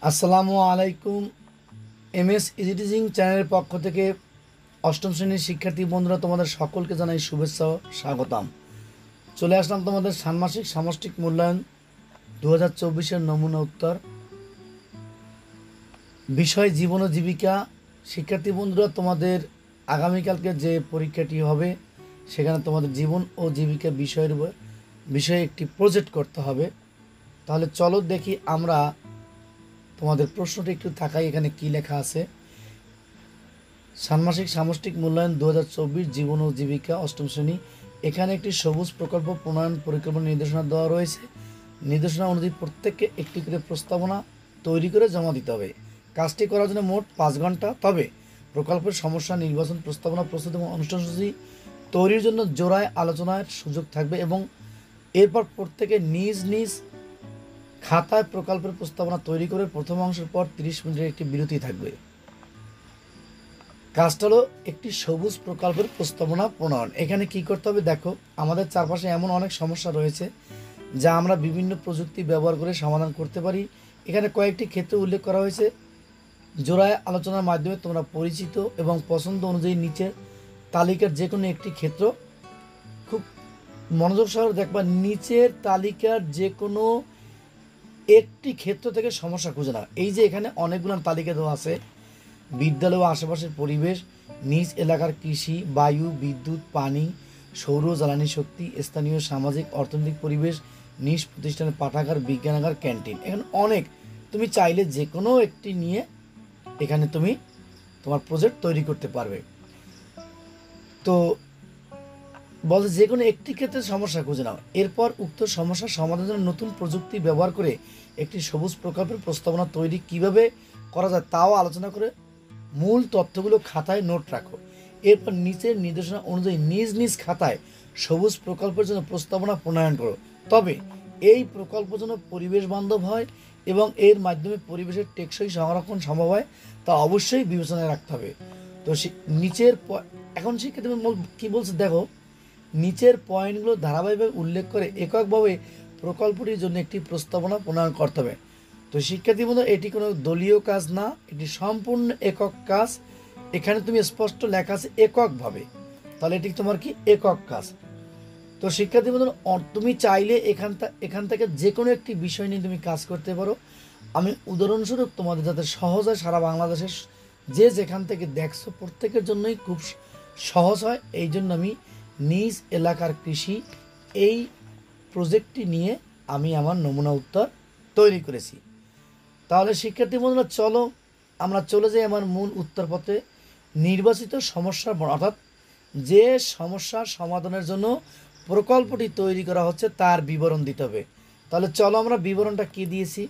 আসসালামু আলাইকুম। MS easy teaching চ্যানেলের পক্ষ থেকে অষ্টম শ্রেণীর শিক্ষার্থী বন্ধুরা তোমাদের সকলকে জানাই শুভেচ্ছা ও স্বাগতম। চলে আসলাম তোমাদের ষান্মাসিক সামষ্টিক মূল্যায়ন 2024-এর নমুনা উত্তর, বিষয় জীবন ও জীবিকা। শিক্ষার্থী বন্ধুরা, তোমাদের আগামীকালকে যে পরীক্ষাটি হবে সেখানে তোমাদের জীবন ও জীবিকা বিষয়ে একটি প্রজেক্ট করতে হবে। তাহলে চলো দেখি আমরা তোমাদের প্রশ্নটি একটু থাকাই, এখানে কি লেখা আছে। ষান্মাসিক সামষ্টিক মূল্যায়ন 2024 জীবন ও জীবিকা অষ্টম শ্রেণী। এখানে একটি সবুজ প্রকল্প প্রণয়ন পরিকল্পনা নির্দেশনা দেওয়া রয়েছে। নির্দেশনা অনুযায়ী প্রত্যেককে একটি করে প্রস্তাবনা তৈরি করে জমা দিতে হবে। কাজটি করার জন্য মোট 5 ঘন্টা। তবে প্রকল্পের সমস্যা নির্বাচন, প্রস্তাবনা প্রস্তুত এবং অনুষ্ঠানসূচি তৈরির জন্য জোড়ায় আলোচনার সুযোগ থাকবে এবং এরপর প্রত্যেকে নিজ নিজ খাতায় প্রকল্পের প্রস্তাবনা তৈরি করে প্রথম অংশের পর 30 মিনিটের একটি বিরতি থাকবে। কাজটা হলো একটি সবুজ প্রকল্পের প্রস্তাবনা প্রণয়ন। এখানে কি করতে হবে দেখো, আমাদের চারপাশে এমন অনেক সমস্যা রয়েছে যা আমরা বিভিন্ন প্রযুক্তি ব্যবহার করে সমাধান করতে পারি। এখানে কয়েকটি ক্ষেত্র উল্লেখ করা হয়েছে। জোড়ায় আলোচনার মাধ্যমে তোমরা পরিচিত এবং পছন্দ অনুযায়ী নিচের তালিকার যে কোনো একটি ক্ষেত্র, খুব মনোযোগ সহকারে দেখবা, নিচের তালিকার যে কোনো একটি ক্ষেত্র থেকে সমস্যা খুঁজে নাও। এই যে এখানে অনেকগুলো তালিকা দেওয়া আছে: বিদ্যালয় ও আশেপাশের পরিবেশ, নিজ এলাকার কৃষি, বায়ু, বিদ্যুৎ, পানি, সৌর জ্বালানি শক্তি, স্থানীয় সামাজিক অর্থনৈতিক পরিবেশ, নিজ প্রতিষ্ঠানের পাঠাগার, বিজ্ঞানাগার, ক্যান্টিন। এখানে অনেক, তুমি চাইলে যে কোনো একটি নিয়ে এখানে তুমি তোমার প্রজেক্ট তৈরি করতে পারবে। তো বলছে যে কোনো একটি ক্ষেত্রে সমস্যা খুঁজে নাও। এরপর উক্ত সমস্যার সমাধানের জন্য নতুন প্রযুক্তি ব্যবহার করে একটি সবুজ প্রকল্পের প্রস্তাবনা তৈরি কিভাবে করা যায় তাও আলোচনা করে মূল তথ্যগুলো খাতায় নোট রাখো। এরপর নিচের নির্দেশনা অনুযায়ী নিজ নিজ খাতায় সবুজ প্রকল্পের জন্য প্রস্তাবনা প্রণয়ন করো। তবে এই প্রকল্প যেন পরিবেশ বান্ধব হয় এবং এর মাধ্যমে পরিবেশের টেকসই সংরক্ষণ সম্ভব হয়, তা অবশ্যই বিবেচনায় রাখতে হবে। তো নিচের এখন শিক্ষার্থী কি বলছে দেখো, নিচের পয়েন্টগুলো ধারাবাহিকভাবে উল্লেখ করে এককভাবে প্রকল্পটির জন্য একটি প্রস্তাবনা প্রণয়ন করতে হবে। তো শিক্ষার্থী বন্ধু, এটি কোনো দলীয় কাজ না, এটি সম্পূর্ণ একক কাজ। এখানে তুমি স্পষ্ট লেখা আছে এককভাবে, তাহলে এটি তোমার কি একক কাজ। তো শিক্ষার্থী বন্ধু, তুমি চাইলে এখান থেকে যে কোনো একটি বিষয় নিয়ে তুমি কাজ করতে পারো। আমি উদাহরণস্বরূপ তোমাদের যাতে সহজ হয়, সারা বাংলাদেশের যে যেখান থেকে দেখছো প্রত্যেকের জন্যই খুব সহজ হয়, এই জন্য আমি নিজ এলাকার কৃষি এই প্রজেক্টটি নিয়ে আমি আমার নমুনা উত্তর তৈরি করেছি। তাহলে শিক্ষার্থী বন্ধুরা, চলো আমরা চলে যাই আমার মূল উত্তরপত্রে। নির্বাচিত সমস্যার অর্থাৎ যে সমস্যার সমাধানের জন্য প্রকল্পটি তৈরি করা হচ্ছে তার বিবরণ দিতে হবে। তাহলে চলো আমরা বিবরণটা কি দিয়েছি।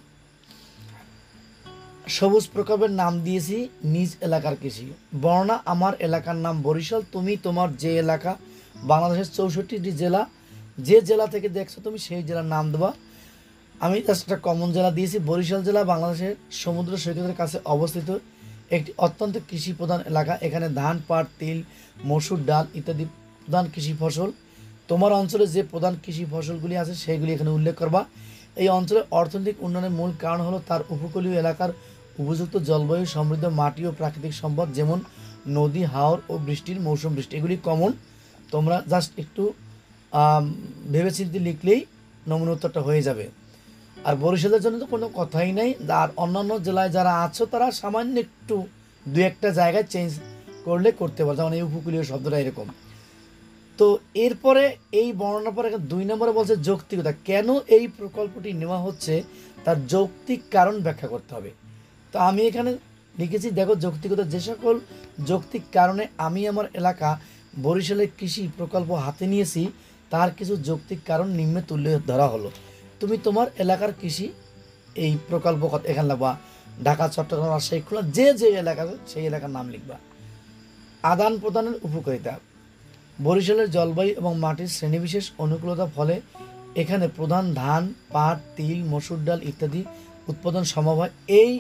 সবুজ প্রকল্পের নাম দিয়েছি নিজ এলাকার কৃষি। বর্ণনা: আমার এলাকার নাম বরিশাল, তুমি তোমার যে এলাকা, বাংলাদেশের 64টি জেলা, যে জেলা থেকে দেখছো তুমি সেই জেলার নাম দেবা। আমি জাস্ট একটা কমন জেলা দিয়েছি, বরিশাল জেলা বাংলাদেশের সমুদ্র সৈকতের কাছে অবস্থিত একটি অত্যন্ত কৃষি প্রধান এলাকা। এখানে ধান, পাট, তিল, মসুর ডাল ইত্যাদি প্রধান কৃষি ফসল। তোমার অঞ্চলে যে প্রধান কৃষি ফসলগুলি আছে সেগুলি এখানে উল্লেখ করবা। এই অঞ্চলের অর্থনৈতিক উন্নয়নের মূল কারণ হলো তার উপকূলীয় এলাকার উপযুক্ত জলবায়ু, সমৃদ্ধ মাটি ও প্রাকৃতিক সম্পদ যেমন নদী, হাওর ও বৃষ্টির মৌসুম বৃষ্টি। এগুলি কমন, তোমরা জাস্ট একটু ভেবেচিন্তে লিখলেই নমুনা উত্তরটা হয়ে যাবে। আর বরিশালের জন্য তো কোনো কথাই নাই। আর অন্যান্য জেলায় যারা আছো তারা সামান্য একটু দু একটা জায়গায় চেঞ্জ করলে করতে পারো, যেমন এই উপকূলীয় শব্দটা এরকম। তো এরপরে এই বর্ণনার পরে 2 নম্বরে বলছে যৌক্তিকতা। কেন এই প্রকল্পটি নেওয়া হচ্ছে তার যৌক্তিক কারণ ব্যাখ্যা করতে হবে। তো আমি এখানে লিখেছি দেখো, যৌক্তিকতা: যে সকল যৌক্তিক কারণে আমি আমার এলাকা বরিশালের কৃষি প্রকল্প হাতে নিয়েছি তার কিছু যৌক্তিক কারণ নিম্নে তুলে ধরা হলো। তুমি তোমার এলাকার কৃষি এই প্রকল্প এখানে লিখবা। ঢাকা, চট্টগ্রাম, রাজশাহী, খুলনা, যে যে এলাকা সেই এলাকার নাম লিখবা। আদান প্রদানের উপকারিতা: বরিশালের জলবায়ু এবং মাটির শ্রেণীবিশেষ অনুকূলতা ফলে এখানে প্রধান ধান, পাট, তিল, মসুর ডাল ইত্যাদি উৎপাদন সম্ভব হয়। এই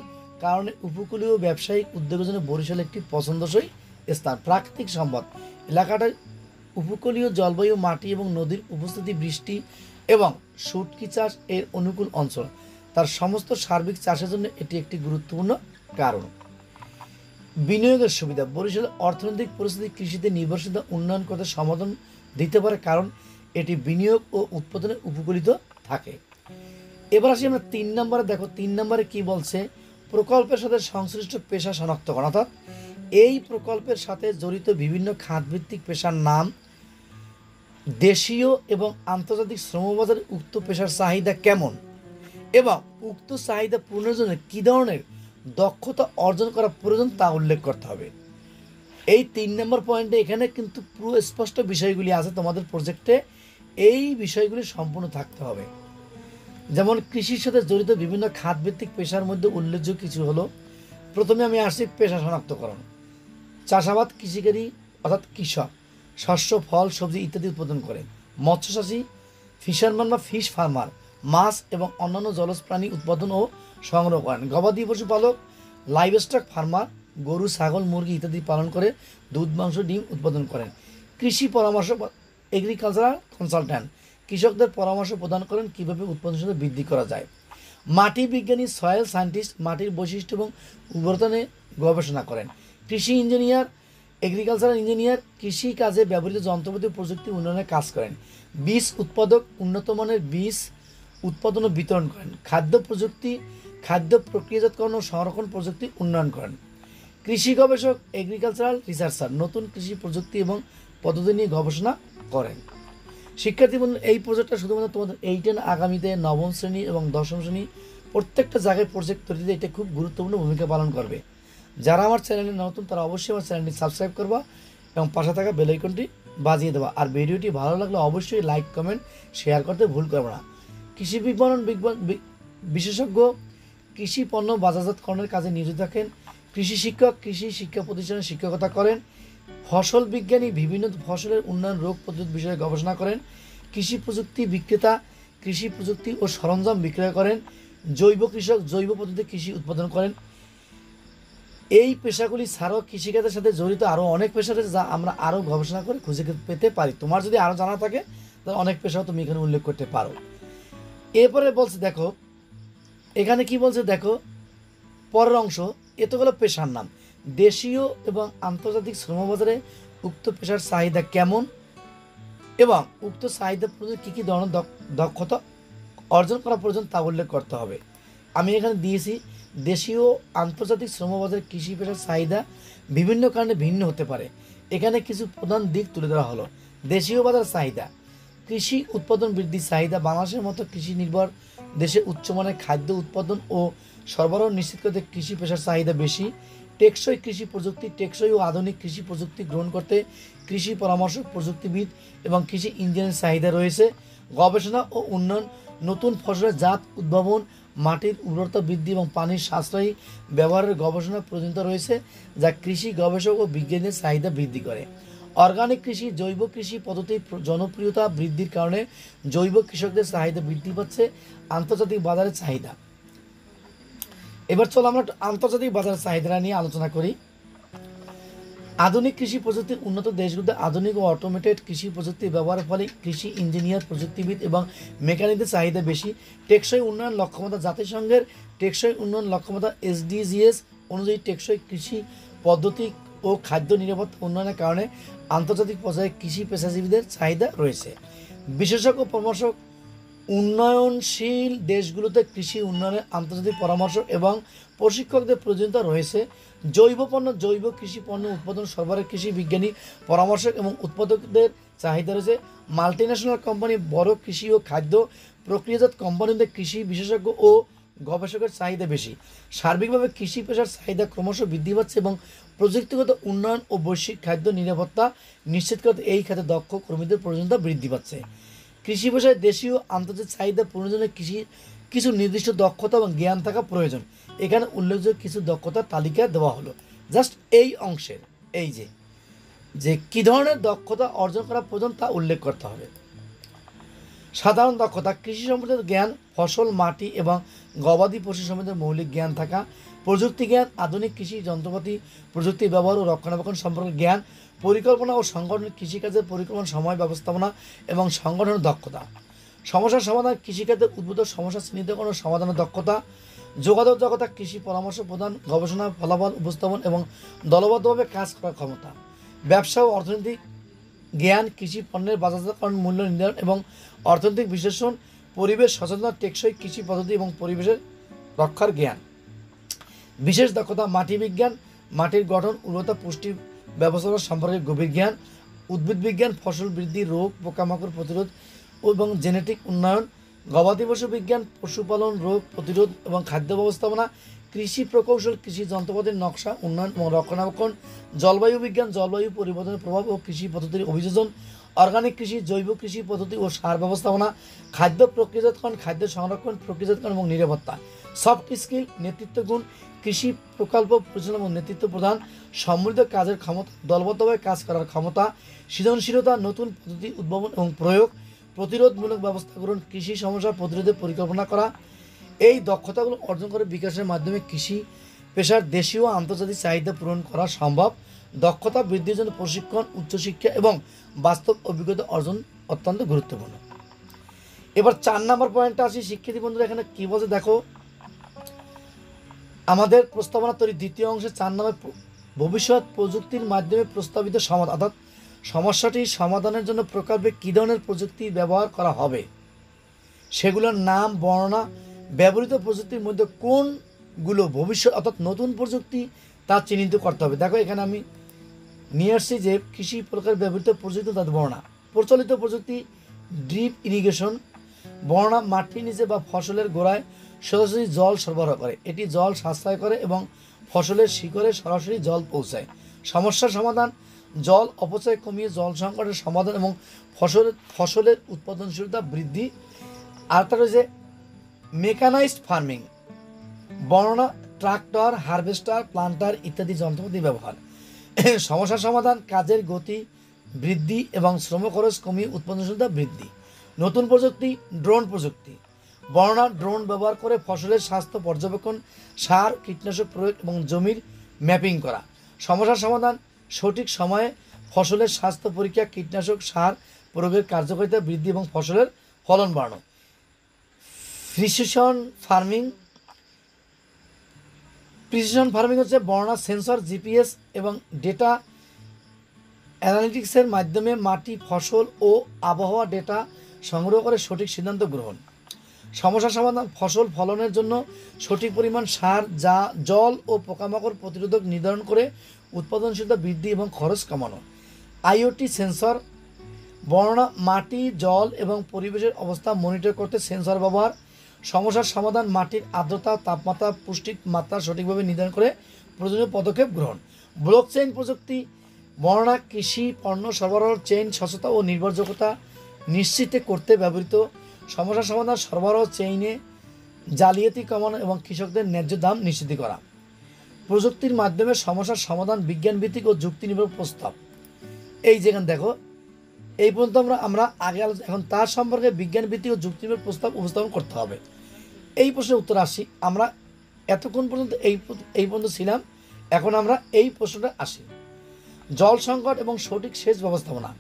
কারণে উপকূলীয় ব্যবসায়িক উদ্যোগের জন্য বরিশাল একটি পছন্দসই স্থান। প্রাকৃতিক সম্পদ: এলাকাটার উপকূলীয় জলবায়ু, মাটি এবং নদীর উপস্থিতি, বৃষ্টি এবং শুটকি চাষ এর অনুকূল অঞ্চল। তার সমস্ত সার্বিক চাষের জন্য এটি একটি গুরুত্বপূর্ণ কারণ। বিনিয়োগের সুবিধা। বরিশালের অর্থনৈতিক পরিস্থিতি কৃষিতে নির্ভরশীলতা উন্নয়ন করতে সমাধান দিতে পারে, কারণ এটি বিনিয়োগ ও উৎপাদনে উপকূলিত থাকে। এবার আসি আমরা 3 নম্বরে। দেখো 3 নম্বরে কি বলছে, প্রকল্পের সাথে সংশ্লিষ্ট পেশা শনাক্তকরণ, অর্থাৎ এই প্রকল্পের সাথে জড়িত বিভিন্ন খাতভিত্তিক পেশার নাম, দেশীয় এবং আন্তর্জাতিক শ্রমবাজারে উক্ত পেশার চাহিদা কেমন এবং উক্ত চাহিদা পূরণের জন্য কী ধরনের দক্ষতা অর্জন করা প্রয়োজন তা উল্লেখ করতে হবে। এই 3 নম্বর পয়েন্টে এখানে কিন্তু পুরো স্পষ্ট বিষয়গুলি আছে তোমাদের প্রজেক্টে, এই বিষয়গুলি সম্পূর্ণ থাকতে হবে। যেমন কৃষির সাথে জড়িত বিভিন্ন খাতভিত্তিক পেশার মধ্যে উল্লেখযোগ্য কিছু হলো, প্রথমে আমি আসছি পেশা শনাক্তকরণ। চাষাবাদ কৃষিকারী অর্থাৎ কৃষক শস্য, ফল, সবজি ইত্যাদি উৎপাদন করে। মৎস্যচাষী ফিশারম্যান বা ফিশ ফার্মার মাছ এবং অন্যান্য জলজ প্রাণী উৎপাদন ও সংগ্রহ করেন। গবাদি পশুপালক লাইভস্টক ফার্মার গরু, ছাগল, মুরগি ইত্যাদি পালন করে দুধ, মাংস, ডিম উৎপাদন করেন। কৃষি পরামর্শ এগ্রিকালচারাল কনসালট্যান্ট কৃষকদের পরামর্শ প্রদান করেন কীভাবে উৎপাদনশীলতা বৃদ্ধি করা যায়। মাটি বিজ্ঞানী সয়েল সায়েন্টিস্ট মাটির বৈশিষ্ট্য এবং উর্বরতা নিয়ে গবেষণা করেন। কৃষি ইঞ্জিনিয়ার এগ্রিকালচারাল ইঞ্জিনিয়ার কৃষি কাজে ব্যবহৃত যন্ত্রপাতি প্রযুক্তি উন্নয়নে কাজ করেন। বীজ উৎপাদক উন্নত মানের বীজ উৎপাদন ও বিতরণ করেন। খাদ্য প্রযুক্তি খাদ্য প্রক্রিয়াজাতকরণ ও সংরক্ষণ প্রযুক্তি উন্নয়ন করেন। কৃষি গবেষক এগ্রিকালচারাল রিসার্চার নতুন কৃষি প্রযুক্তি এবং পদ্ধতি নিয়ে গবেষণা করেন। শিক্ষার্থী বন্ধু, এই প্রজেক্টটা শুধুমাত্র তোমাদের 8 আগামীতে নবম শ্রেণী এবং দশম শ্রেণী প্রত্যেকটা জায়গায় প্রজেক্ট তৈরিতে এটা খুব গুরুত্বপূর্ণ ভূমিকা পালন করবে। যারা আমার চ্যানেলে নতুন তারা অবশ্যই আমার চ্যানেলটি সাবস্ক্রাইব করবা এবং পাশে থাকা বেল আইকনটি বাজিয়ে দেবা। আর ভিডিওটি ভালো লাগলে অবশ্যই লাইক, কমেন্ট, শেয়ার করতে ভুল করবে না। কৃষি বিপণন বিশেষজ্ঞ কৃষি পণ্য বাজারজাতকরণের কাজে নিয়োজিত থাকেন। কৃষি শিক্ষক কৃষি শিক্ষা প্রতিষ্ঠানে শিক্ষকতা করেন। ফসল বিজ্ঞানী বিভিন্ন ফসলের উন্নয়ন, রোগ প্রতিরোধ বিষয়ে গবেষণা করেন। কৃষি প্রযুক্তি বিক্রেতা কৃষি প্রযুক্তি ও সরঞ্জাম বিক্রয় করেন। জৈব কৃষক জৈব পদ্ধতিতে কৃষি উৎপাদন করেন। এই পেশাগুলি ছাড়াও কৃষিকাজের সাথে জড়িত আরও অনেক পেশা রয়েছে, যা আমরা আরও গবেষণা করে খুঁজে পেতে পারি। তোমার যদি আরও জানা থাকে তাহলে অনেক পেশাও তুমি এখানে উল্লেখ করতে পারো। এরপরে বলছে দেখো এখানে কি বলছে, দেখো পরের অংশ, এতগুলো পেশার নাম, দেশীয় এবং আন্তর্জাতিক শ্রমবাজারে উক্ত পেশার চাহিদা কেমন এবং উক্ত চাহিদা পূরণে কী কী ধরনের দক্ষতা অর্জন করা প্রয়োজন তা উল্লেখ করতে হবে। আমি এখানে দিয়েছি দেশীয় আন্তর্জাতিক শ্রমবাজারে কৃষি পেশার চাহিদা বিভিন্ন কারণে ভিন্ন হতে পারে। এখানে কিছু প্রধান দিক তুলে ধরা হলো। দেশীয় বাজার চাহিদা, কৃষি উৎপাদন বৃদ্ধির চাহিদা। বাংলাদেশের মতো কৃষি নির্ভর দেশে উচ্চমানের খাদ্য উৎপাদন ও সরবরাহ নিশ্চিত করতে কৃষি পেশার চাহিদা বেশি। টেকসই কৃষি প্রযুক্তি, টেকসই ও আধুনিক কৃষি প্রযুক্তি গ্রহণ করতে কৃষি পরামর্শক, প্রযুক্তিবিদ এবং কৃষি ইঞ্জিনিয়ারের চাহিদা রয়েছে। গবেষণা ও উন্নয়ন, নতুন ফসলের জাত উদ্ভাবন, মাটির উর্বরতা বৃদ্ধি এবং পানির সাশ্রয়ী ব্যবহারের গবেষণা প্রয়োজনীয়তা রয়েছে, যা কৃষি গবেষক ও বিজ্ঞানীদের চাহিদা বৃদ্ধি করে। অর্গানিক কৃষি জৈব কৃষি পদ্ধতির জনপ্রিয়তা বৃদ্ধির কারণে জৈব কৃষকদের চাহিদা বৃদ্ধি পাচ্ছে। আন্তর্জাতিক বাজারের চাহিদা। এবার চলো আমরা আন্তর্জাতিক বাজারের চাহিদা নিয়ে আলোচনা করি। আধুনিক কৃষি প্রযুক্তির উন্নত দেশগুলোতে আধুনিক ও অটোমেটেড কৃষি প্রযুক্তি ব্যবহারের ফলে কৃষি ইঞ্জিনিয়ার, প্রযুক্তিবিদ এবং মেকানিকদের চাহিদা বেশি। টেকসই উন্নয়ন লক্ষ্যমাত্রা, জাতিসংঘের টেকসই উন্নয়ন লক্ষ্যমাত্রা SDGs অনুযায়ী টেকসই কৃষি পদ্ধতি ও খাদ্য নিরাপত্তা উন্নয়নের কারণে আন্তর্জাতিক পর্যায়ে কৃষি পেশাজীবীদের চাহিদা রয়েছে। বিশেষজ্ঞ পরামর্শক, উন্নয়নশীল দেশগুলোতে কৃষি উন্নয়নের আন্তর্জাতিক পরামর্শ এবং প্রশিক্ষকদের প্রয়োজনীয়তা রয়েছে। জৈব পণ্য জৈব কৃষি পণ্য উৎপাদন সরবরাহ কৃষি বিজ্ঞানী, পরামর্শক এবং উৎপাদকদের চাহিদা রয়েছে। মাল্টিন্যাশনাল কোম্পানি, বড় কৃষি ও খাদ্য প্রক্রিয়াজাত কোম্পানিদের কৃষি বিশেষজ্ঞ ও গবেষকের চাহিদা বেশি। সার্বিকভাবে কৃষি পেশার চাহিদা ক্রমশ বৃদ্ধি পাচ্ছে এবং প্রযুক্তিগত উন্নয়ন ও বৈশ্বিক খাদ্য নিরাপত্তা নিশ্চিত করতে এই খাতে দক্ষ কর্মীদের প্রয়োজনীয়তা বৃদ্ধি পাচ্ছে। কৃষি পেশায় দেশীয় আন্তর্জাতিক চাহিদা পূরণের জন্য কিছু নির্দিষ্ট দক্ষতা এবং জ্ঞান থাকা প্রয়োজন। এখানে উল্লেখযোগ্য কিছু দক্ষতার তালিকা দেওয়া হলো জাস্ট এই অংশের, এই যে কী ধরনের দক্ষতা অর্জন করা প্রয়োজন তা উল্লেখ করতে হবে। সাধারণ দক্ষতা, কৃষি সম্পর্কিত জ্ঞান, ফসল, মাটি এবং গবাদি পশু সম্বন্ধে মৌলিক জ্ঞান থাকা। প্রযুক্তি জ্ঞান, আধুনিক কৃষি যন্ত্রপাতি প্রযুক্তি ব্যবহার ও রক্ষণাবেক্ষণ সম্পর্কে জ্ঞান। পরিকল্পনা ও সংগঠন, কৃষিকাজের পরিকল্পনা, সময় ব্যবস্থাপনা এবং সংগঠনের দক্ষতা। সমস্যার সমাধান, কৃষিক্ষেত্রে উদ্ভূত সমস্যা চিহ্নিতকরণ ও সমাধানের দক্ষতা, যোগাযোগ দক্ষতা, কৃষি পরামর্শ প্রদান, গবেষণা ফলাফল উপস্থাপন এবং দলবদ্ধভাবে কাজ করার ক্ষমতা, ব্যবসা ও অর্থনৈতিক জ্ঞান, কৃষি পণ্যের বাজারজাতকরণ, মূল্য নির্ধারণ এবং অর্থনৈতিক বিশ্লেষণ, পরিবেশ সচেতনতা, টেকসই কৃষি পদ্ধতি এবং পরিবেশের রক্ষার জ্ঞান। বিশেষ দক্ষতা, মাটি বিজ্ঞান, মাটির গঠন, উর্বরতা, পুষ্টি ব্যবস্থা সম্পর্কে গভীর জ্ঞান, উদ্ভিদ বিজ্ঞান, ফসল বৃদ্ধি, রোগ পোকামাকড় প্রতিরোধ এবং জেনেটিক উন্নয়ন, গবাদি পশু বিজ্ঞান, পশুপালন, রোগ প্রতিরোধ এবং খাদ্য ব্যবস্থাপনা, কৃষি প্রকৌশল, কৃষি যন্ত্রপাতির নকশা, উন্নয়ন এবং রক্ষণাবেক্ষণ, জলবায়ু বিজ্ঞান, জলবায়ু পরিবর্তনের প্রভাব ও কৃষি পদ্ধতির অভিযোজন, অর্গানিক কৃষি, জৈব কৃষি পদ্ধতি ও সার ব্যবস্থাপনা, খাদ্য প্রক্রিয়াজাতকরণ, খাদ্য সংরক্ষণ, প্রক্রিয়াজাতকরণ এবং নিরাপত্তা, সফট স্কিল, নেতৃত্ব গুণ, কৃষি প্রকল্প পরিচালনা এবং নেতৃত্ব প্রদান, সম্মিলিত কাজের ক্ষমতা, দলবদ্ধভাবে কাজ করার ক্ষমতা, সৃজনশীলতা, নতুন পদ্ধতি উদ্ভাবন এবং প্রয়োগ, প্রতিরোধমূলক ব্যবস্থা গ্রহণ, কৃষি সমস্যা প্রতিরোধের পরিকল্পনা করা। এই দক্ষতাগুলো অর্জন করে বিকাশের মাধ্যমে কৃষি পেশার দেশীয় ও আন্তর্জাতিক চাহিদা পূরণ করা সম্ভব। দক্ষতা বৃদ্ধির জন্য প্রশিক্ষণ, উচ্চশিক্ষা এবং বাস্তব অভিজ্ঞতা অর্জন অত্যন্ত গুরুত্বপূর্ণ। এবার 4 নম্বর পয়েন্টটা আসি। শিক্ষার্থী বন্ধুরা এখানে কী বলছে দেখো, আমাদের প্রস্তাবনা তৈরি দ্বিতীয় অংশে 4 নম্বর, ভবিষ্যৎ প্রযুক্তির মাধ্যমে প্রস্তাবিত সমাধান, অর্থাৎ সমস্যাটি সমাধানের জন্য প্রকল্পে কী ধরনের প্রযুক্তি ব্যবহার করা হবে, সেগুলোর নাম, বর্ণনা, ব্যবহৃত প্রযুক্তির মধ্যে কোনগুলো ভবিষ্যৎ অর্থাৎ নতুন প্রযুক্তি তা চিহ্নিত করতে হবে। দেখো এখানে আমি নিয়ে আসছি যে কৃষি প্রকার ব্যবহৃত প্রযুক্তি তাদের বর্ণনা। প্রচলিত প্রযুক্তি ড্রিপ ইরিগেশন, বর্ণনা মাটির নিচে বা ফসলের গোড়ায় সরাসরি জল সরবরাহ করে, এটি জল সাশ্রয় করে এবং ফসলের শিকড়ে সরাসরি জল পৌঁছায়। সমস্যার সমাধান, জল অপচয় কমিয়ে জল সংকটের সমাধান এবং ফসলের উৎপাদনশীলতা বৃদ্ধি। আরেকটা রয়েছে মেকানাইজড ফার্মিং, বর্ণনা ট্রাক্টর, হারভেস্টার, প্লান্টার ইত্যাদি যন্ত্রপাতি ব্যবহার। সমস্যার সমাধান, কাজের গতি বৃদ্ধি এবং শ্রম খরচ কমিয়ে উৎপাদনশীলতা বৃদ্ধি। নতুন প্রযুক্তি, ড্রোন প্রযুক্তি, বর্ণনা ড্রোন ব্যবহার করে ফসলের স্বাস্থ্য পর্যবেক্ষণ, সার কীটনাশক প্রয়োগ এবং জমির ম্যাপিং করা। সমস্যার সমাধান, সঠিক সময়ে ফসলের স্বাস্থ্য পরীক্ষা, কীটনাশক সার প্রয়োগের কার্যকারিতা বৃদ্ধি এবং ফসলের ফলন বাড়ানো। প্রিসিশন ফার্মিং হচ্ছে বর্ণনা সেন্সর, জিপিএস এবং ডেটা অ্যানালিটিক্সের মাধ্যমে মাটি, ফসল ও আবহাওয়া ডেটা সংগ্রহ করে সঠিক সিদ্ধান্ত গ্রহণ। সমস্যার সমাধান, ফসল ফলনের জন্য সঠিক পরিমাণ সার, জল ও পোকামাকড় প্রতিরোধক নির্ধারণ করে উৎপাদনশীলতা বৃদ্ধি এবং খরচ কমানো। আইওটি সেন্সর, বর্ণনা মাটি, জল এবং পরিবেশের অবস্থা মনিটর করতে সেন্সর ব্যবহার। সমস্যার সমাধান, মাটির আর্দ্রতা, তাপমাত্রা, পুষ্টির মাত্রা সঠিকভাবে নির্ধারণ করে প্রয়োজনীয় পদক্ষেপ গ্রহণ। ব্লকচেইন প্রযুক্তি, বর্ণনা কৃষি পণ্য সরবরাহ চেইন স্বচ্ছতা ও নির্ভরযোগ্যতা নিশ্চিত করতে ব্যবহৃত। সমস্যার সমাধান, সরবরাহ চেইনে জালিয়াতি কমানো এবং কৃষকদের ন্যায্য দাম নিশ্চিত করা। প্রযুক্তির মাধ্যমে সমস্যার সমাধান, বিজ্ঞানভিত্তিক ও যুক্তি নির্ভর প্রস্তাব। এই যেখানে দেখো এই পর্যন্ত আমরা আগে আলোচনা, এখন তার সম্পর্কে বিজ্ঞানভিত্তিক ও যুক্তি নির্ভর প্রস্তাব উপস্থাপন করতে হবে। এই প্রশ্নের উত্তর আসি। আমরা এতক্ষণ পর্যন্ত এই পর্যন্ত ছিলাম, এখন আমরা এই প্রশ্নটা আসি। জল সংকট এবং সঠিক সেচ ব্যবস্থাপনা।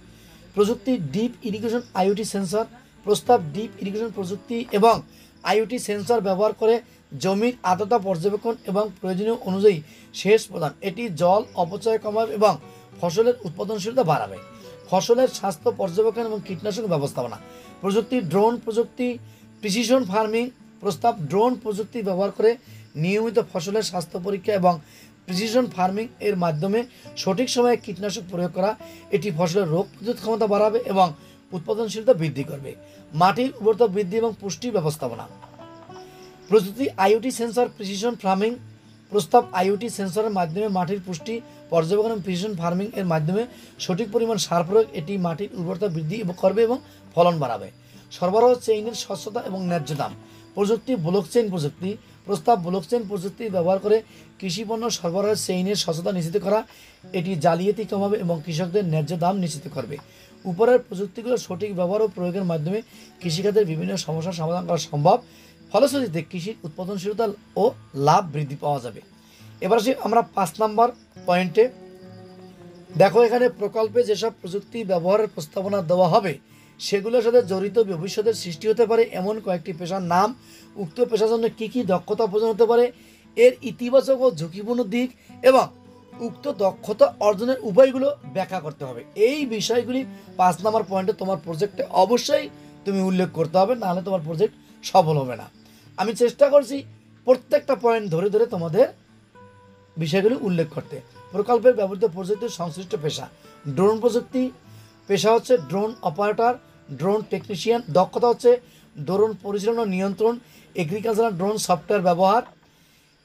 প্রযুক্তি ডিপ ইরিগেশন, আইওটি সেন্সর। প্রস্তাব, ডিপ ইরিগেশন প্রযুক্তি এবং আইওটি সেন্সর ব্যবহার করে জমির আর্দ্রতা পর্যবেক্ষণ এবং প্রয়োজনীয় অনুযায়ী সেচ প্রদান। এটি জল অপচয় কমাবে এবং ফসলের উৎপাদনশীলতা বাড়াবে। ফসলের স্বাস্থ্য পর্যবেক্ষণ এবং কীটনাশক ব্যবস্থাপনা। প্রযুক্তি, ড্রোন প্রযুক্তি, প্রিসিশন ফার্মিং। প্রস্তাব, ড্রোন প্রযুক্তি ব্যবহার করে নিয়মিত ফসলের স্বাস্থ্য পরীক্ষা এবং প্রিসিশন ফার্মিং এর মাধ্যমে সঠিক সময়ে কীটনাশক প্রয়োগ করা। এটি ফসলের রোগ প্রতিরোধ ক্ষমতা বাড়াবে এবং উৎপাদনশীলতা বৃদ্ধি করবে। মাটির উর্বরতা বৃদ্ধি এবং পুষ্টি ব্যবস্থাপনা। প্রযুক্তি, আইওটি সেন্সর, প্রিসিশন ফার্মিং। প্রস্তাব, আইওটি সেন্সরের মাধ্যমে মাটির পুষ্টি পর্যবেক্ষণ এবং প্রিসিশন ফার্মিং এর মাধ্যমে সঠিক পরিমাণ সার প্রয়োগ। এটি মাটির উর্বরতা বৃদ্ধি করবে এবং ফলন বাড়াবে। সরবরাহ চেইনের স্বচ্ছতা এবং ন্যায্য দাম। প্রযুক্তি, ব্লকচেইন প্রযুক্তি। প্রস্তাব, ব্লকচেইন প্রযুক্তি ব্যবহার করে কৃষিপণ্য সরবরাহের চেইনের স্বচ্ছতা নিশ্চিত করা। এটি জালিয়াতি কমাবে এবং কৃষকদের ন্যায্য দাম নিশ্চিত করবে। উপরের প্রযুক্তিগুলো সঠিক ব্যবহার ও প্রয়োগের মাধ্যমে কৃষিখাতের বিভিন্ন সমস্যার সমাধান করা সম্ভব। ফলশ্রুতিতে কৃষির উৎপাদনশীলতা ও লাভ বৃদ্ধি পাওয়া যাবে। এবার আসি আমরা 5 নম্বর পয়েন্টে। দেখো এখানে প্রকল্পে যেসব প্রযুক্তি ব্যবহারের প্রস্তাবনা দেওয়া হবে সেগুলোর সাথে জড়িত ভবিষ্যতের সৃষ্টি হতে পারে এমন কয়েকটি পেশার নাম, উক্ত পেশার জন্য কী কী দক্ষতা প্রয়োজন হতে পারে, এর ইতিবাচক ও ঝুঁকিপূর্ণ দিক এবং উক্ত দক্ষতা অর্জনের উপায়গুলো ব্যাখ্যা করতে হবে। এই বিষয়গুলি 5 নম্বর পয়েন্টে তোমার প্রজেক্টে অবশ্যই তুমি উল্লেখ করতে হবে, নাহলে তোমার প্রজেক্ট সফল হবে না। আমি চেষ্টা করছি প্রত্যেকটা পয়েন্ট ধরে ধরে তোমাদের বিষয়গুলি উল্লেখ করতে। প্রকল্পের ব্যবহৃত প্রযুক্তির সংশ্লিষ্ট পেশা, ড্রোন প্রযুক্তি পেশা হচ্ছে ড্রোন অপারেটর, ড্রোন টেকনিশিয়ান, দক্ষতা হচ্ছে ড্রোন পরিচালনা ও নিয়ন্ত্রণ, এগ্রিকালচারাল ড্রোন সফটওয়্যার ব্যবহার,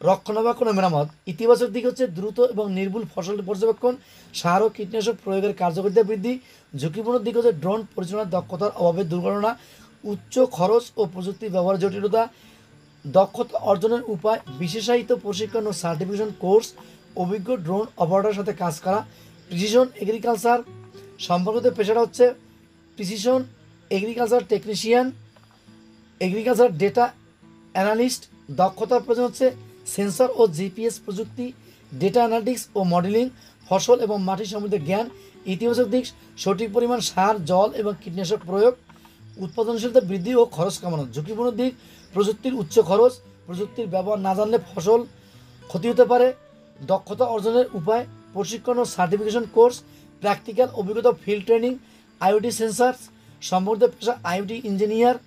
রক্ষণাবেক্ষণ ও মেরামত। ইতিবাচক দিক হচ্ছে দ্রুত এবং নির্ভুল ফসল পর্যবেক্ষণ, সার ও কীটনাশক প্রয়োগের কার্যকারিতা বৃদ্ধি। ঝুঁকিপূর্ণ দিক হচ্ছে ড্রোন পরিচালনার দক্ষতার অভাবে দুর্ঘটনা, উচ্চ খরচ ও প্রযুক্তি ব্যবহারের জটিলতা। দক্ষতা অর্জনের উপায়, বিশেষায়িত প্রশিক্ষণ ও সার্টিফিকেশন কোর্স, অভিজ্ঞ ড্রোন অপারেটরের সাথে কাজ করা। প্রিসিশন এগ্রিকালচার সম্পর্কিত পেশাটা হচ্ছে precision agriculture technician, agriculture data analyst. দক্ষতার প্রয়োজন হচ্ছে সেন্সর ও জিপিএস প্রযুক্তি, ডেটা অ্যানালিটিক্স ও মডেলিং, ফসল এবং মাটি সম্বন্ধে জ্ঞান। ইতিবাচক দিক, সঠিক পরিমাণ সার, জল এবং কীটনাশক প্রয়োগ, উৎপাদনশীলতা বৃদ্ধি ও খরচ কমানো। ঝুঁকিপূর্ণ দিক, প্রযুক্তির উচ্চ খরচ, প্রযুক্তির ব্যবহার না জানলে ফসল ক্ষতি হতে পারে। দক্ষতা অর্জনের উপায়, প্রশিক্ষণ ও সার্টিফিকেশন কোর্স, প্র্যাকটিক্যাল অভিজ্ঞতা, ফিল্ড ট্রেনিং। আইওটি সেন্সার্স সম্পর্কিত পেশা, IoT engineer,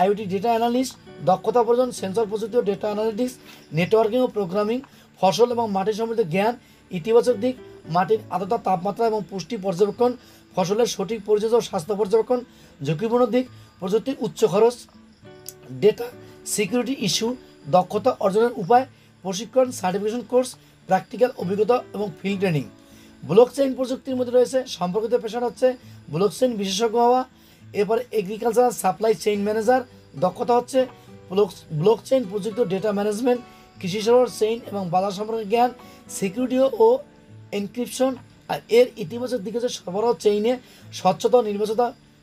IoT data analyst. দক্ষতা প্রয়োজন সেন্সর প্রযুক্তি ও ডেটা অ্যানালিটিক্স, নেটওয়ার্কিং ও প্রোগ্রামিং, ফসল এবং মাটি সম্বন্ধে জ্ঞান। ইতিবাচক দিক, মাটির আর্দ্রতা, তাপমাত্রা এবং পুষ্টি পর্যবেক্ষণ, ফসলের সঠিক পরিচর্যা ও স্বাস্থ্য পর্যবেক্ষণ। ঝুঁকিপূর্ণ দিক, প্রযুক্তির উচ্চ খরচ, ডেটা সিকিউরিটি ইস্যু। দক্ষতা অর্জনের উপায়, প্রশিক্ষণ, সার্টিফিকেশন কোর্স, প্র্যাকটিক্যাল অভিজ্ঞতা এবং ফিল্ড ট্রেনিং। ব্লকচেইন প্রযুক্তির মধ্যে রয়েছে সম্পর্কিত পেশাটা হচ্ছে ব্লকচেইন বিশেষজ্ঞ হওয়া। এরপরে এগ্রিকালচারাল সাপ্লাই চেইন ম্যানেজার, দক্ষতা হচ্ছে ব্লকচেইন প্রযুক্তি, ডেটা ম্যানেজমেন্ট, কৃষি সরবরাহ চেইন এবং বাজার সম্পর্কে জ্ঞান, সিকিউরিটি ও এনক্রিপশন। আর এর ইতিবাচক দিক হচ্ছে সরবরাহ চেইনে স্বচ্ছতা ও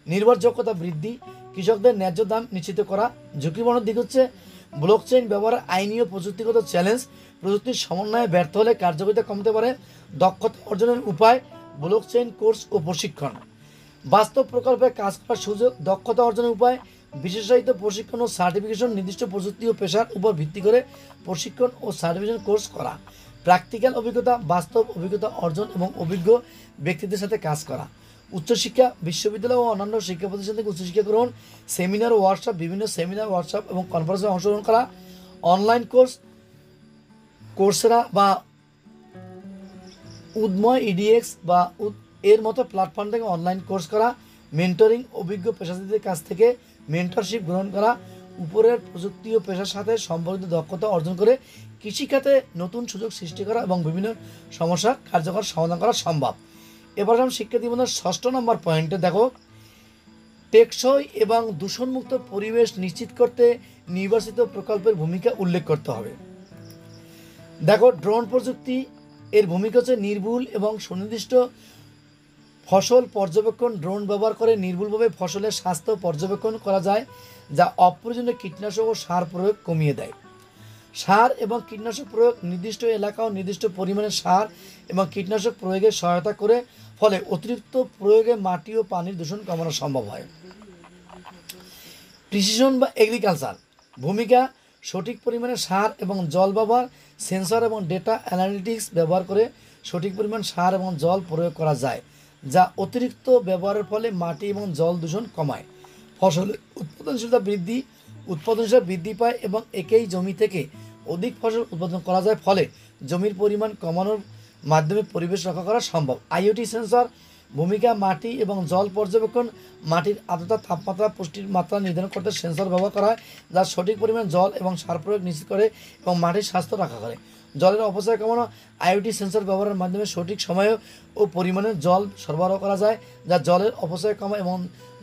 নির্ভরযোগ্যতা বৃদ্ধি, কৃষকদের ন্যায্য দাম নিশ্চিত করা। ঝুঁকিপূর্ণ দিক হচ্ছে ব্লকচেইন ব্যবহারের আইনি ও প্রযুক্তিগত চ্যালেঞ্জ, প্রযুক্তির সমন্বয়ে ব্যর্থ হলে কার্যকারিতা কমতে পারে। দক্ষতা অর্জনের উপায়, ব্লকচেইন কোর্স ও প্রশিক্ষণ। বাস্তব প্রকল্পে কাজ করার সুযোগ, দক্ষতা অর্জনের উপায়, বিশেষায়িত প্রশিক্ষণ ও সার্টিফিকেশন, নির্দিষ্ট প্রযুক্তি ও পেশার উপর ভিত্তি করে প্রশিক্ষণ ও সার্টিফিকেশন কোর্স করা। প্র্যাকটিক্যাল অভিজ্ঞতা, বাস্তব অভিজ্ঞতা অর্জন এবং অভিজ্ঞ ব্যক্তিদের সাথে কাজ করা। উচ্চশিক্ষা, বিশ্ববিদ্যালয় ও অন্যান্য শিক্ষা প্রতিষ্ঠান থেকে উচ্চশিক্ষা গ্রহণ, সেমিনার ও ওয়ার্কশপ, বিভিন্ন সেমিনার, ওয়ার্কশপ এবং কনফারেন্সে অংশগ্রহণ করা। অনলাইন কোর্স, কোর্সেরা বা উদ্ময়, ইডিএক্স বা এর মতো প্ল্যাটফর্ম থেকে অনলাইন কোর্স করা। মেন্টরিং, অভিজ্ঞ পেশাজীবীদের কাছ থেকে মেন্টরশিপ গ্রহণ করা। উপরের প্রযুক্তি ও পেশার সাথে সম্পর্কিত দক্ষতা অর্জন করে কৃষিখাতে নতুন সুযোগ সৃষ্টি করা এবং বিভিন্ন সমস্যার কার্যকর সমাধান করা সম্ভব। এবার আমি শিক্ষার্থী বন্ধুরা 6 নম্বর পয়েন্টে দেখো, টেকসই এবং দূষণমুক্ত পরিবেশ নিশ্চিত করতে নির্বাচিত প্রকল্পের ভূমিকা উল্লেখ করতে হবে। দেখো, ড্রোন প্রযুক্তি এর ভূমিকা হচ্ছে নির্ভুল এবং সুনির্দিষ্ট ফসল পর্যবেক্ষণ। ড্রোন ব্যবহার করে নির্ভুলভাবে ফসলের স্বাস্থ্য পর্যবেক্ষণ করা যায়, যা অপ্রয়োজনীয় কীটনাশক ও সার প্রয়োগ কমিয়ে দেয়। সার এবং কীটনাশক প্রয়োগ, নির্দিষ্ট এলাকা ও নির্দিষ্ট পরিমাণে সার এবং কীটনাশক প্রয়োগে সহায়তা করে, ফলে অতিরিক্ত প্রয়োগে মাটি ও পানির দূষণ কমানো সম্ভব হয়। প্রিসিশন বা এগ্রিকালচার ভূমিকা, সঠিক পরিমাণে সার এবং জল ব্যবহার, সেন্সর এবং ডেটা অ্যানালিটিক্স ব্যবহার করে সঠিক পরিমাণ সার এবং জল প্রয়োগ করা যায়, যা অতিরিক্ত ব্যবহারের ফলে মাটি এবং জল দূষণ কমায়। ফসলের উৎপাদনশীলতা বৃদ্ধি পায় এবং একই জমি থেকে অধিক ফসল উৎপাদন করা যায়, ফলে জমির পরিমাণ কমানোর মাধ্যমে পরিবেশ রক্ষা করা সম্ভব। আইওটি সেন্সর ভূমিকা, মাটি এবং জল পর্যবেক্ষণ, মাটির আর্দ্রতা, তাপমাত্রা, পুষ্টির মাত্রা নির্ধারণ করতে সেন্সর ব্যবহার করা হয়, যা সঠিক পরিমাণ জল এবং সার প্রয়োগ নিশ্চিত করে এবং মাটির স্বাস্থ্য রক্ষা করে। জলের অপচয় কমানো, আইওটি সেন্সর ব্যবহারের মাধ্যমে সঠিক সময়ে ও পরিমাণে জল সরবরাহ করা যায়, যা জলের অপচয় কমায় এবং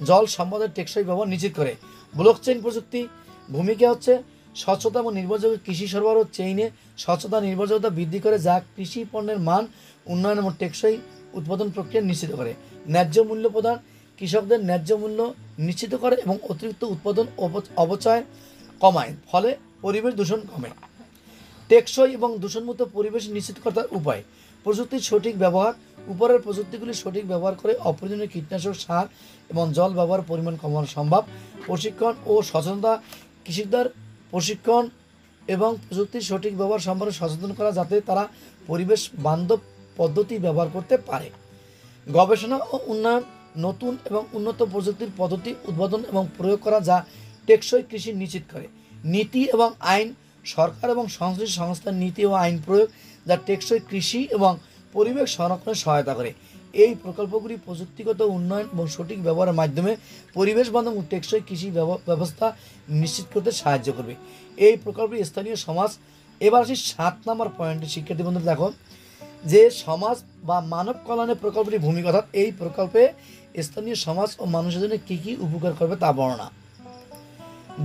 জল সম্পদের টেকসই ব্যবহার নিশ্চিত করে। ব্লকচেইন প্রযুক্তি ভূমিকা হচ্ছে স্বচ্ছতা এবং নির্ভরযোগ্য কৃষি সরবরাহ চেইনে স্বচ্ছতা নির্ভরযোগ্যতা বৃদ্ধি করে, যা কৃষি পণ্যের মান উন্নয়ন এবং টেকসই উৎপাদন প্রক্রিয়া নিশ্চিত করে। ন্যায্য মূল্য প্রদান, কৃষকদের ন্যায্য মূল্য নিশ্চিত করে এবং অতিরিক্ত উৎপাদন অপচয় কমায়, ফলে পরিবেশ দূষণ কমে। টেকসই এবং দূষণমুক্ত পরিবেশ নিশ্চিত করার উপায়, প্রযুক্তির সঠিক ব্যবহার, উপরের প্রযুক্তিগুলি সঠিক ব্যবহার করে অপ্রয়োজনীয় কীটনাশক, সার এবং জল ব্যবহার পরিমাণ কমানো সম্ভব। প্রশিক্ষণ ও সচেতনতা, কৃষকদের প্রশিক্ষণ এবং প্রযুক্তির সঠিক ব্যবহার সম্পর্কে সচেতন করা যাতে তারা পরিবেশ বান্ধব পদ্ধতি ব্যবহার করতে পারে। গবেষণা ও উন্নয়ন, নতুন এবং উন্নত প্রযুক্তির পদ্ধতি উদ্ভাবন এবং প্রয়োগ করা যা টেকসই কৃষি নিশ্চিত করে। নীতি এবং আইন, সরকার এবং সংশ্লিষ্ট সংস্থার নীতি ও আইন প্রয়োগ যা টেকসই কৃষি এবং পরিবেশ সংরক্ষণে সহায়তা করে। এই প্রকল্পগুলি প্রযুক্তিগত উন্নয়ন এবং সঠিক ব্যবহারের মাধ্যমে পরিবেশ বান্ধব ও টেকসই কৃষি ব্যবস্থা নিশ্চিত করতে সাহায্য করবে। এই প্রকল্পে স্থানীয় সমাজ, এবার আসি 7 নম্বর পয়েন্টে। শিক্ষার্থী বন্ধুরা দেখো যে সমাজ বা মানব কল্যাণের প্রকল্পটির ভূমিকা, অর্থাৎ এই প্রকল্পে স্থানীয় সমাজ ও মানুষের জন্য কী কী উপকার করবে তা বর্ণনা।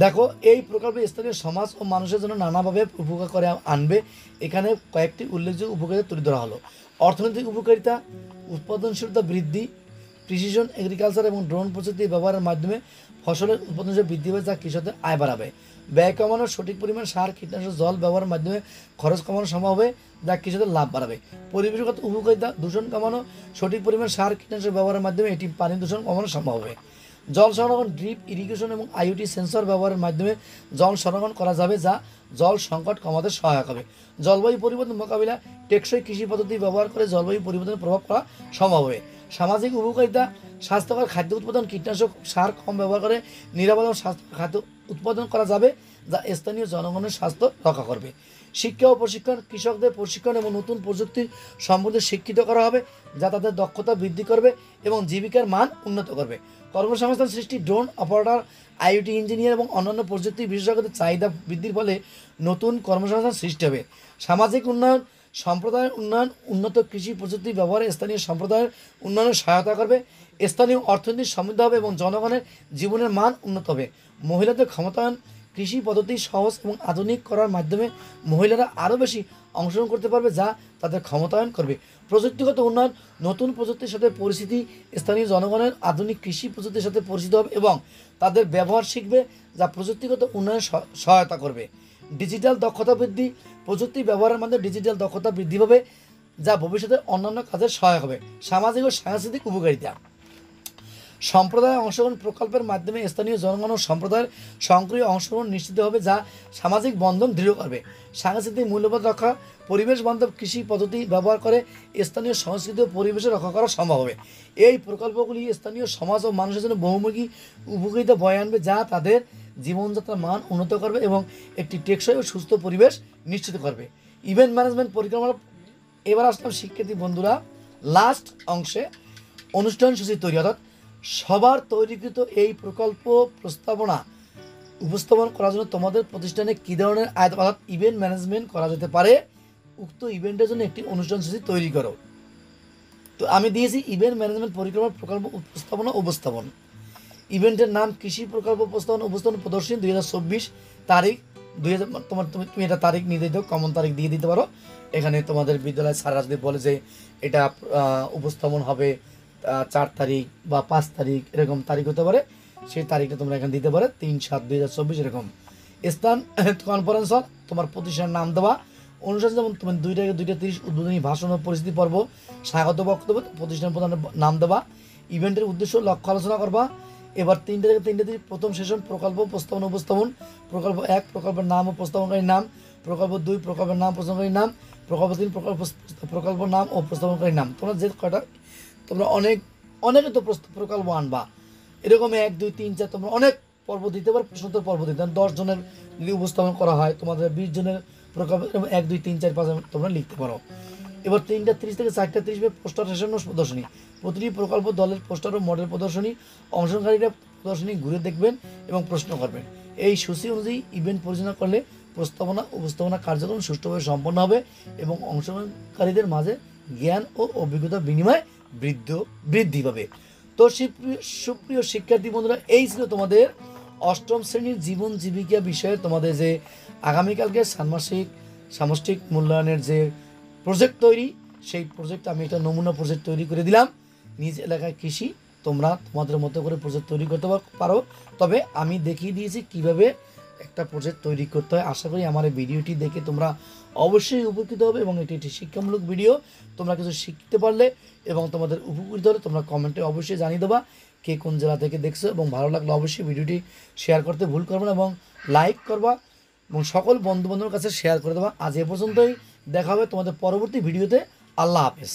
দেখো এই প্রকল্পে স্থানীয় সমাজ ও মানুষের জন্য নানাভাবে উপকার করে আনবে। এখানে কয়েকটি উল্লেখযোগ্য উপকারিতা তুলে ধরা হলো। অর্থনৈতিক উপকারিতা, উৎপাদনশীলতা বৃদ্ধি, প্রিসিশন এগ্রিকালচার এবং ড্রোন প্রযুক্তি ব্যবহারের মাধ্যমে ফসলের উৎপাদনশীলতা বৃদ্ধি পাবে যা কৃষকদের আয় বাড়াবে। ব্যয় কমানো, সঠিক পরিমাণ সার, কীটনাশক, জল ব্যবহারের মাধ্যমে খরচ কমানো সম্ভব হবে যা কৃষকদের লাভ বাড়াবে। পরিবেশগত উপকারিতা, দূষণ কমানো, সঠিক পরিমাণ সার, কীটনাশক ব্যবহারের মাধ্যমে এটি পানি দূষণ কমানো সম্ভব হবে। জল সংরক্ষণ, ড্রিপ ইরিগেশন এবং আইওটি সেন্সর ব্যবহারের মাধ্যমে জল সংরক্ষণ করা যাবে যা জল সংকট কমাতে সহায়ক হবে। জলবায়ু পরিবর্তন মোকাবিলা, টেকসই কৃষি পদ্ধতি ব্যবহার করে জলবায়ু পরিবর্তনের প্রভাব করা সম্ভব হবে। সামাজিক উপকারিতা, স্বাস্থ্যকর খাদ্য উৎপাদন, কীটনাশক সার কম ব্যবহার করে নিরাপদ ও স্বাস্থ্যকর খাদ্য উৎপাদন করা যাবে যা স্থানীয় জনগণের স্বাস্থ্য রক্ষা করবে। শিক্ষা ও প্রশিক্ষণ, কৃষকদের প্রশিক্ষণ এবং নতুন প্রযুক্তি সম্বন্ধে শিক্ষিত করা হবে যা তাদের দক্ষতা বৃদ্ধি করবে এবং জীবিকার মান উন্নত করবে। কর্মসংস্থান সৃষ্টি, ড্রোন অপারেটর, আইওটি ইঞ্জিনিয়ার এবং অন্যান্য প্রযুক্তি বিশেষজ্ঞদের চাহিদা বৃদ্ধির ফলে নতুন কর্মসংস্থান সৃষ্টি হবে। সামাজিক উন্নয়ন, সম্প্রদায়ের উন্নয়ন, উন্নত কৃষি প্রযুক্তি ব্যবহারে স্থানীয় সম্প্রদায়ের উন্নয়নে সহায়তা করবে। স্থানীয় অর্থনীতি সমৃদ্ধ হবে এবং জনগণের জীবনের মান উন্নত হবে। মহিলাদের ক্ষমতায়ন, কৃষি পদ্ধতি সহজ এবং আধুনিক করার মাধ্যমে মহিলারা আরও বেশি অংশগ্রহণ করতে পারবে যা তাদের ক্ষমতায়ন করবে। প্রযুক্তিগত উন্নয়ন, নতুন প্রযুক্তির সাথে পরিচিতি, স্থানীয় জনগণের আধুনিক কৃষি প্রযুক্তির সাথে পরিচিত হবে এবং তাদের ব্যবহার শিখবে যা প্রযুক্তিগত উন্নয়নে সহায়তা করবে। ডিজিটাল দক্ষতা বৃদ্ধি, প্রযুক্তি ব্যবহারের মাধ্যমে ডিজিটাল দক্ষতা বৃদ্ধি পাবে যা ভবিষ্যতে অন্যান্য কাজে সহায়ক হবে। সামাজিক ও সাংস্কৃতিক উপকারিতা, সম্প্রদায় অংশগ্রহণ প্রকল্পের মাধ্যমে স্থানীয় জনগণ ও সম্প্রদায়ের সক্রিয় অংশগ্রহণ নিশ্চিত হবে যা সামাজিক বন্ধন দৃঢ় করবে। সাংস্কৃতিক মূল্যবোধ রক্ষা, পরিবেশ বান্ধব কৃষি পদ্ধতি ব্যবহার করে স্থানীয় সংস্কৃতি ও পরিবেশে রক্ষা করা সম্ভব হবে। এই প্রকল্পগুলি স্থানীয় সমাজ ও মানুষের জন্য বহুমুখী উপকারিতা বয়ে আনবে যা তাদের জীবনযাত্রার মান উন্নত করবে এবং একটি টেকসই ও সুস্থ পরিবেশ নিশ্চিত করবে। ইভেন্ট ম্যানেজমেন্ট পরিকল্পনা। এবার আসলাম শিক্ষার্থী বন্ধুরা লাস্ট অংশে, অনুষ্ঠান সূচি তৈরি, অর্থাৎ সবার তৈরিকৃত এই প্রকল্প প্রস্তাবনা উপস্থাপন করার জন্য তোমাদের প্রতিষ্ঠানে কী ধরনের আয়োজন অর্থাৎ ইভেন্ট ম্যানেজমেন্ট করা যেতে পারে। উক্ত ইভেন্টের জন্য একটি অনুষ্ঠান সূচি তৈরি করো। তো আমি দিয়েছি ইভেন্ট ম্যানেজমেন্ট পরিকল্পনা প্রকল্প উপস্থাপন। ইভেন্টের নাম কৃষি প্রকল্প উপস্থাপন প্রদর্শনী 2024, তারিখ 2000। তুমি এটা তারিখ নির্ধারিত কমন তারিখ দিয়ে দিতে পারো। এখানে তোমাদের বিদ্যালয়ের স্যাররা যদি বলে যে এটা উপস্থাপন হবে 4 তারিখ বা 5 তারিখ, এরকম তারিখ হতে পারে, সেই তারিখটা তোমরা এখানে দিতে পারে 3/7/2024 এরকম। স্থান কনফারেন্স হল, তোমার প্রতিষ্ঠানের নাম দেওয়া। অনুষ্ঠান যেমন তুমি 2টা-2:30 উদ্বোধনী ভাষণ ও পরিস্থিতি পর্ব, স্বাগত বক্তব্য, প্রতিষ্ঠান প্রধানের নাম দেওয়া, ইভেন্টের উদ্দেশ্য লক্ষ্য আলোচনা করবা। এবার 3টা-3:30 প্রথম সেশন প্রকল্প উপস্থাপন। প্রকল্প 1 প্রকল্পের নাম ও প্রস্তাবনকারীর নাম, প্রকল্প 2 প্রকল্পের নাম প্রস্তাবনকারীর নাম, প্রকল্প 3 প্রকল্প নাম ও প্রস্তাবনকারীর নাম। তোমরা যে কয়টা তোমরা অনেকে তো প্রকল্প আনবা, এরকম 1, 2, 3, 4 তোমরা অনেক পর্ব দিতে পারো, প্রশ্নোত্তর পর্ব দিতে 10 জনের যদি উপস্থাপন করা হয়, তোমাদের 20 জনের প্রকল্প 1, 2, 3, 4, 5 তোমরা লিখতে পারো। এবার 3:30 থেকে 4:30 পোস্টার সেশন ও প্রদর্শনী। প্রতিটি প্রকল্প দলের পোস্টার ও মডেল প্রদর্শনী, অংশগ্রহণকারীরা প্রদর্শনী ঘুরে দেখবেন এবং প্রশ্ন করবেন। এই সূচি অনুযায়ী ইভেন্ট পরিচালনা করলে উপস্থাপনা কার্যক্রম সুষ্ঠুভাবে সম্পন্ন হবে এবং অংশগ্রহণকারীদের মাঝে জ্ঞান ও অভিজ্ঞতা বিনিময় বৃদ্ধি পাবে। তো সুপ্রিয় শিক্ষার্থী বন্ধুরা, এই ছিল তোমাদের 8ম শ্রেণীর জীবন জীবিকা বিষয়ে তোমাদের যে আগামীকালকে সামষ্টিক মূল্যায়নের যে প্রজেক্ট তৈরি, সেই প্রজেক্ট আমি একটা নমুনা প্রজেক্ট তৈরি করে দিলাম। নিজ এলাকায় কৃষি, তোমরা তোমাদের মতো করে প্রজেক্ট তৈরি করতে পারো, তবে আমি দেখিয়ে দিয়েছি কিভাবে একটা প্রজেক্ট তৈরি করতে হয়। আশা করি আমার এই ভিডিওটি দেখে তোমরা অবশ্যই উপকৃত হবে এবং এটি একটি শিক্ষামূলক ভিডিও। তোমরা কিছু শিখতে পারলে এবং তোমাদের উপকৃত হলে তোমরা কমেন্টে অবশ্যই জানিয়ে দেবা কে কোন জেলা থেকে দেখছো, এবং ভালো লাগলে অবশ্যই ভিডিওটি শেয়ার করতে ভুল করবে না এবং লাইক করবা এবং সকল বন্ধুবান্ধবের কাছে শেয়ার করে দেবা। আজ এ পর্যন্তই, দেখা হবে তোমাদের পরবর্তী ভিডিওতে। আল্লাহ হাফেজ।